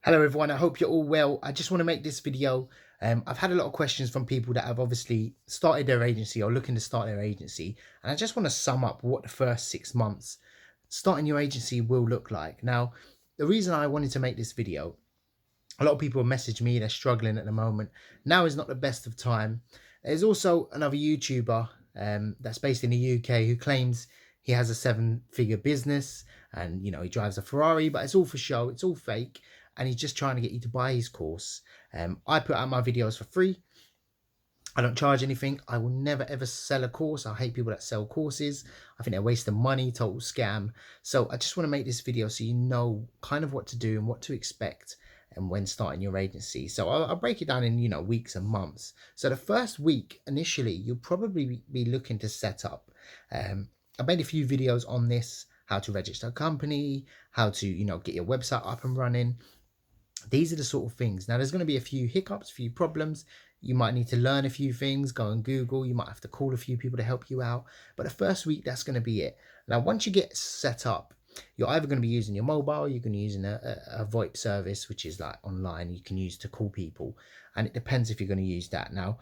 Hello everyone, I hope you're all well. I just want to make this video. I've had a lot of questions from people that have obviously started their agency or looking to start their agency. And I just want to sum up what the first 6 months starting your agency will look like. Now, the reason I wanted to make this video, a lot of people have messaged me, they're struggling at the moment. Now is not the best of time. There's also another YouTuber that's based in the UK who claims he has a 7-figure business and he drives a Ferrari, but it's all for show, it's all fake, and he's just trying to get you to buy his course. I put out my videos for free. I don't charge anything. I will never ever sell a course. I hate people that sell courses. I think they're wasting money, total scam. So I just want to make this video so you know kind of what to do and what to expect and when starting your agency. So I'll break it down in weeks and months. So the first week initially you'll probably be looking to set up. I made a few videos on this, how to register a company, how to get your website up and running. These are the sort of things. Now, there's going to be a few hiccups, a few problems. You might need to learn a few things, go on Google. You might have to call a few people to help you out. But the first week, that's going to be it. Now, once you get set up, you're either going to be using your mobile, you're going to be using a VoIP service, which is like online, you can use to call people. And it depends if you're going to use that. Now,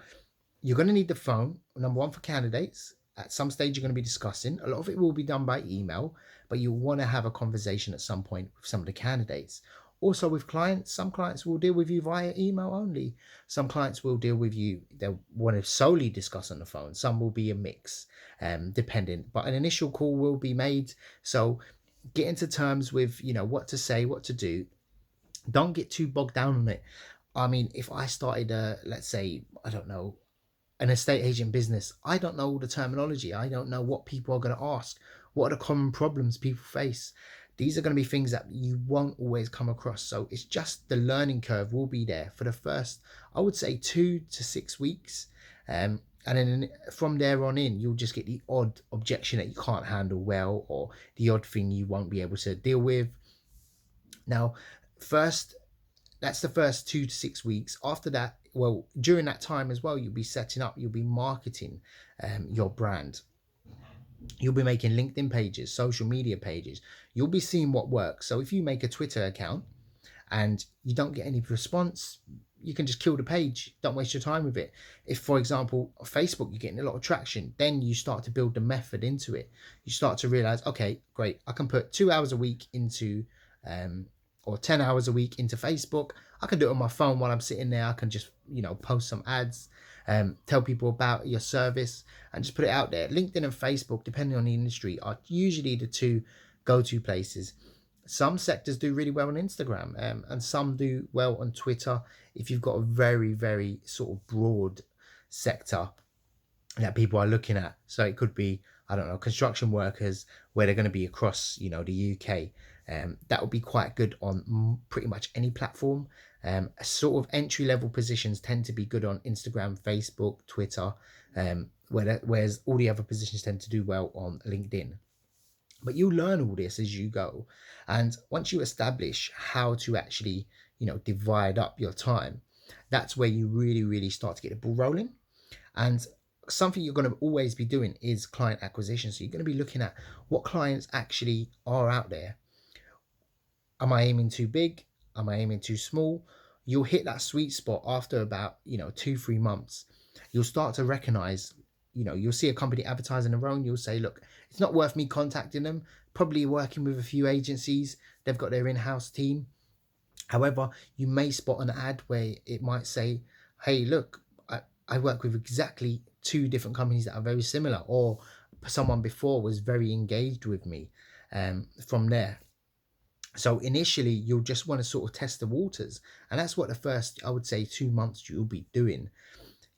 you're going to need the phone, number one, for candidates. At some stage, you're going to be discussing. A lot of it will be done by email, but you want to have a conversation at some point with some of the candidates. Also with clients, some clients will deal with you via email only. Some clients will deal with you, they'll want to solely discuss on the phone. Some will be a mix, depending. But an initial call will be made. So get into terms with, what to say, what to do. Don't get too bogged down on it. I mean, if I started, let's say, I don't know, an estate agent business, I don't know all the terminology. I don't know what people are going to ask. What are the common problems people face? These are going to be things that you won't always come across. So it's just the learning curve will be there for the first, I would say, 2 to 6 weeks. And then from there on in, you'll just get the odd objection that you can't handle well, or the odd thing you won't be able to deal with. Now, first, that's the first 2 to 6 weeks. After that, well, during that time as well, you'll be setting up, you'll be marketing your brand. You'll be making LinkedIn pages, social media pages. You'll be seeing what works. So if you make a Twitter account and you don't get any response, you can just kill the page. Don't waste your time with it. If, for example, on Facebook, you're getting a lot of traction, then you start to build the method into it. You start to realize, okay, great, I can put 2 hours a week into or 10 hours a week into Facebook. I can do it on my phone while I'm sitting there. I can just, post some ads, tell people about your service and just put it out there. LinkedIn and Facebook, depending on the industry, are usually the two go-to places. Some sectors do really well on Instagram, and some do well on Twitter if you've got a very, very sort of broad sector that people are looking at. So it could be, I don't know, construction workers, where they're going to be across, the UK. That would be quite good on pretty much any platform. Sort of entry-level positions tend to be good on Instagram, Facebook, Twitter, whereas all the other positions tend to do well on LinkedIn. But you learn all this as you go. And once you establish how to actually, divide up your time, that's where you really, really start to get the ball rolling. And something you're going to always be doing is client acquisition. So you're going to be looking at what clients actually are out there. Am I aiming too big? Am I aiming too small? You'll hit that sweet spot after about 2-3 months. You'll start to recognize, you'll see a company advertising a role and you'll say, look, it's not worth me contacting them. Probably working with a few agencies, they've got their in-house team. However, you may spot an ad where it might say, hey, look, I work with exactly 2 different companies that are very similar, or someone before was very engaged with me from there. So initially, you'll just want to sort of test the waters. And that's what the first, I would say, 2 months you'll be doing.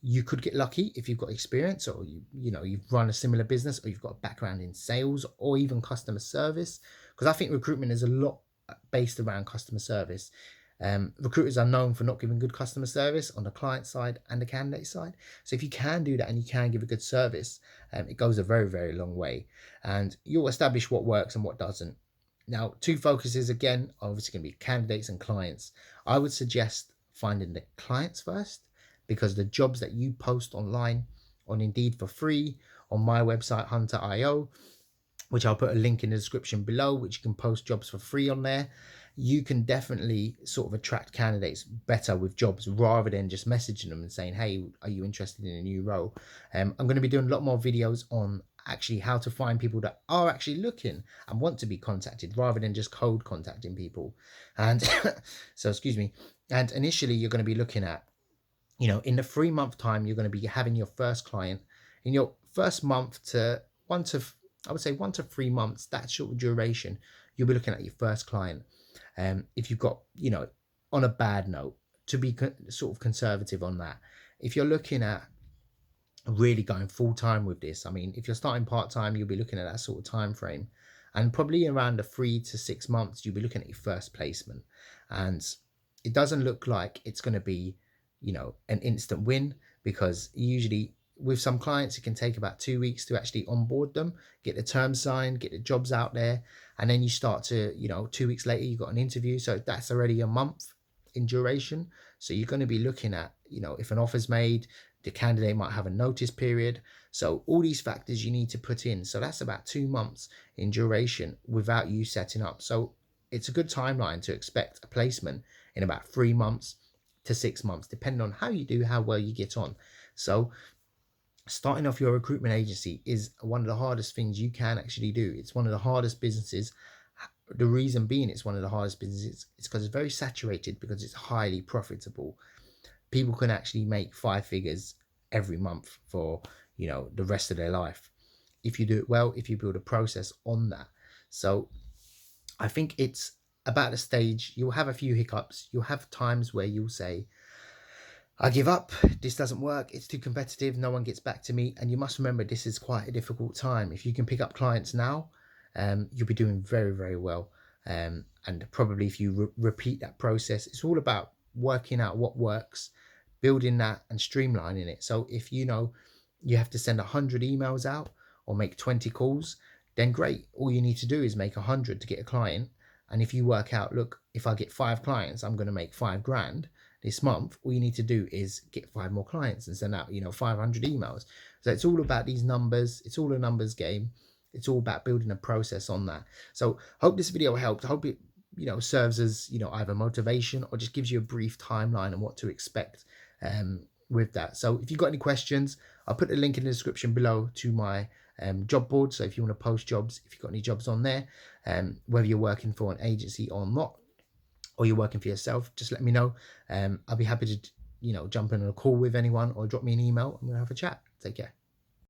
You could get lucky if you've got experience, or you've run a similar business, or you've got a background in sales or even customer service. Because I think recruitment is a lot based around customer service. Recruiters are known for not giving good customer service on the client side and the candidate side. So if you can do that and you can give a good service, it goes a very, very long way. And you'll establish what works and what doesn't. Now, 2 focuses, again, are obviously going to be candidates and clients. I would suggest finding the clients first, because the jobs that you post online, on Indeed for free, on my website, Hunter.io, which I'll put a link in the description below, which you can post jobs for free on there. you can definitely sort of attract candidates better with jobs rather than just messaging them and saying, hey, are you interested in a new role? I'm going to be doing a lot more videos on actually how to find people that are actually looking and want to be contacted rather than just cold contacting people. And so, excuse me. And initially, you're going to be looking at, in the 3 month time, you're going to be having your first client in your first month to one to, I would say 1 to 3 months, that sort of duration, you'll be looking at your first client. If you've got, on a bad note, to be sort of conservative on that. If you're looking at really going full time with this, I mean, if you're starting part time, you'll be looking at that sort of time frame, and probably around the 3 to 6 months, you'll be looking at your first placement. And it doesn't look like it's going to be, an instant win, because usually with some clients, it can take about 2 weeks to actually onboard them, get the terms signed, get the jobs out there, and then you start to, 2 weeks later, you got an interview. So that's already a month in duration. So you're going to be looking at, if an offer's made, the candidate might have a notice period. So all these factors you need to put in. So that's about 2 months in duration without you setting up. So it's a good timeline to expect a placement in about 3 months to 6 months, depending on how you do, how well you get on. So starting off your recruitment agency is one of the hardest things you can actually do. It's one of the hardest businesses. The reason being it's one of the hardest businesses is because it's very saturated, because it's highly profitable. People can actually make 5 figures every month for, the rest of their life if you do it well, if you build a process on that. So I think it's about the stage. You'll have a few hiccups. You'll have times where you'll say, I give up, this doesn't work, it's too competitive, no one gets back to me. And you must remember, this is quite a difficult time. If you can pick up clients now, you'll be doing very, very well. And probably if you repeat that process, it's all about working out what works, building that and streamlining it. So if you have to send 100 emails out or make 20 calls, then great. All you need to do is make 100 to get a client. And if you work out, look, if I get 5 clients, I'm going to make 5 grand this month. All you need to do is get 5 more clients and send out, 500 emails. So it's all about these numbers. It's all a numbers game. It's all about building a process on that. So hope this video helped. I hope it, serves as, either motivation or just gives you a brief timeline on what to expect with that. So if you've got any questions, I'll put the link in the description below to my job board. So if you want to post jobs, if you've got any jobs on there, whether you're working for an agency or not, or you're working for yourself, just let me know. I'll be happy to, jump in on a call with anyone or drop me an email. I'm going to have a chat. Take care.